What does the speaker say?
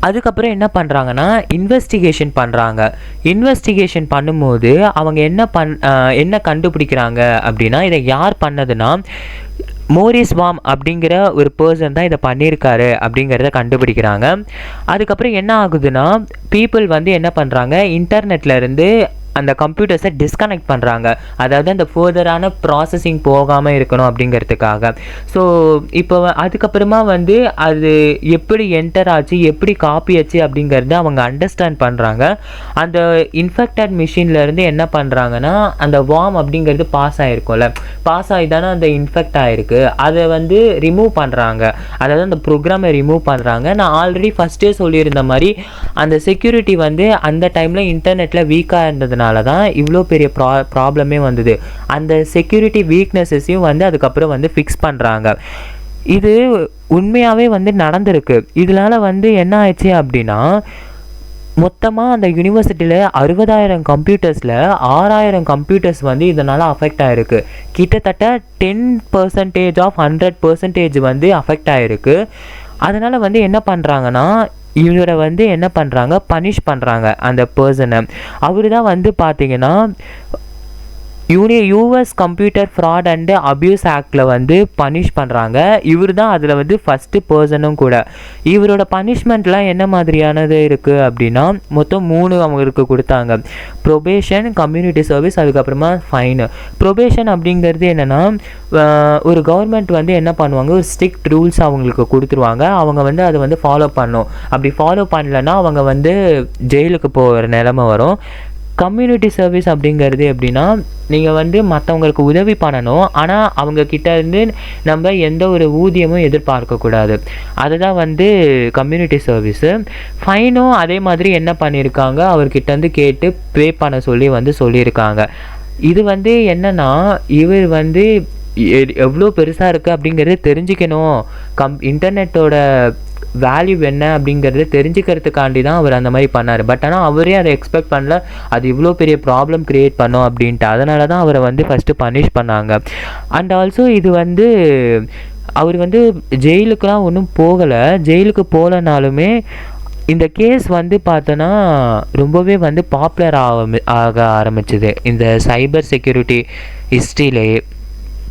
அதுக்கப்புறம் என்ன பண்ணுறாங்கன்னா இன்வெஸ்டிகேஷன் பண்ணுறாங்க. இன்வெஸ்டிகேஷன் பண்ணும்போது அவங்க என்ன கண்டுபிடிக்கிறாங்க அப்படின்னா, இதை யார் பண்ணதுன்னா மோரிஸ் வாம் அப்படிங்கிற ஒரு பர்சன் தான் இதை பண்ணியிருக்காரு அப்படிங்கிறத கண்டுபிடிக்கிறாங்க. அதுக்கப்புறம் என்ன ஆகுதுன்னா, பீப்புள் வந்து என்ன பண்ணுறாங்க, இன்டர்நெட்லேருந்து அந்த கம்ப்யூட்டர்ஸை டிஸ்கனெக்ட் பண்ணுறாங்க. அதாவது அந்த ஃபர்தரான ப்ராசஸிங் போகாமல் இருக்கணும் அப்படிங்கிறதுக்காக. ஸோ இப்போ அதுக்கப்புறமா வந்து அது எப்படி என்டர் ஆச்சு, எப்படி காப்பி ஆச்சு அப்படிங்கிறத அவங்க அண்டர்ஸ்டாண்ட் பண்ணுறாங்க. அந்த இன்ஃபெக்டட் மிஷின்லேருந்து என்ன பண்ணுறாங்கன்னா, அந்த வார்ம் அப்படிங்கிறது பாஸ் ஆகிருக்கும்ல, பாஸ் ஆகி தானே அந்த இன்ஃபெக்ட் ஆகிருக்கு, அதை வந்து ரிமூவ் பண்ணுறாங்க. அதாவது அந்த ப்ரோக்ராமை ரிமூவ் பண்ணுறாங்க. நான் ஆல்ரெடி ஃபஸ்ட்டே சொல்லியிருந்த மாதிரி அந்த செக்யூரிட்டி வந்து அந்த டைமில் இன்டர்நெட்டில் வீக்காக இருந்ததுனால தான் இவ்வளோ பெரிய ப்ராப்ளமே வந்தது. அந்த செக்யூரிட்டி வீக்னஸஸையும் வந்து அதுக்கப்புறம் வந்து ஃபிக்ஸ் பண்ணுறாங்க. இது உண்மையாகவே வந்து நடந்திருக்கு. இதனால் வந்து என்ன ஆயிடுச்சு அப்படின்னா, மொத்தமாக அந்த யூனிவர்சிட்டியில் 60,000 கம்ப்யூட்டர்ஸில் 6,000 கம்ப்யூட்டர்ஸ் வந்து இதனால் அஃபெக்ட் ஆகிருக்கு. கிட்டத்தட்ட 10% ஆஃப் 100% வந்து அஃபெக்ட் ஆகிருக்கு. அதனால் வந்து என்ன பண்ணுறாங்கன்னா, இவரை வந்து என்ன பண்ணுறாங்க, பனிஷ் பண்ணுறாங்க அந்த பர்சனை. அவர் தான் வந்து பார்த்தீங்கன்னா US computer fraud and abuse ஆக்டில் வந்து பனிஷ் பண்ணுறாங்க. இவர் தான் அதில் வந்து ஃபஸ்ட்டு பர்சனும் கூட. இவரோட பனிஷ்மெண்ட்லாம் என்ன மாதிரியானது இருக்குது அப்படின்னா, மொத்தம் 3 அவங்களுக்கு கொடுத்தாங்க. ப்ரொபேஷன், கம்யூனிட்டி சர்வீஸ், அதுக்கப்புறமா ஃபைனு. ப்ரொபேஷன் அப்படிங்கிறது என்னென்னா, ஒரு கவர்மெண்ட் வந்து என்ன பண்ணுவாங்க, ஒரு ஸ்ட்ரிக்ட் ரூல்ஸ் அவங்களுக்கு கொடுத்துருவாங்க. அவங்க வந்து அதை வந்து ஃபாலோ பண்ணணும். அப்படி ஃபாலோ பண்ணலைன்னா அவங்க வந்து ஜெயிலுக்கு போகிற நிலைமை வரும். கம்யூனிட்டி சர்வீஸ் அப்படிங்கிறது எப்படின்னா, நீங்கள் வந்து மற்றவங்களுக்கு உதவி பண்ணணும், ஆனால் அவங்கக்கிட்ட இருந்து நம்ம எந்த ஒரு ஊதியமும் எதிர்பார்க்கக்கூடாது. அதுதான் வந்து கம்யூனிட்டி சர்வீஸு. ஃபைனும் அதே மாதிரி என்ன பண்ணியிருக்காங்க, அவர்கிட்டருந்து கேட்டு பே பண்ண சொல்லியிருக்காங்க. இது வந்து என்னென்னா, இவர் வந்து எவ்வளோ பெருசாக இருக்குது அப்படிங்கிறது தெரிஞ்சுக்கணும், இன்டர்நெட்டோட வேல்யூ என்ன அப்படிங்கிறது தெரிஞ்சுக்கிறதுக்காண்டி தான் அவர் அந்த மாதிரி பண்ணார். பட் ஆனால் அவரே அதை எக்ஸ்பெக்ட் பண்ணல, அது இவ்வளோ பெரிய ப்ராப்ளம் க்ரியேட் பண்ணோம் அப்படின்ட்டு. அதனால தான் அவரை வந்து ஃபஸ்ட்டு பனிஷ் பண்ணாங்க. அண்ட் ஆல்சோ இது வந்து அவர் வந்து ஜெயிலுக்கெலாம் ஒன்றும் போகலை. ஜெயிலுக்கு போகலனாலுமே இந்த கேஸ் வந்து பார்த்தோன்னா ரொம்பவே வந்து பாப்புலர் ஆக ஆரம்பிச்சுது இந்த சைபர் செக்யூரிட்டி ஹிஸ்ட்ரியிலே.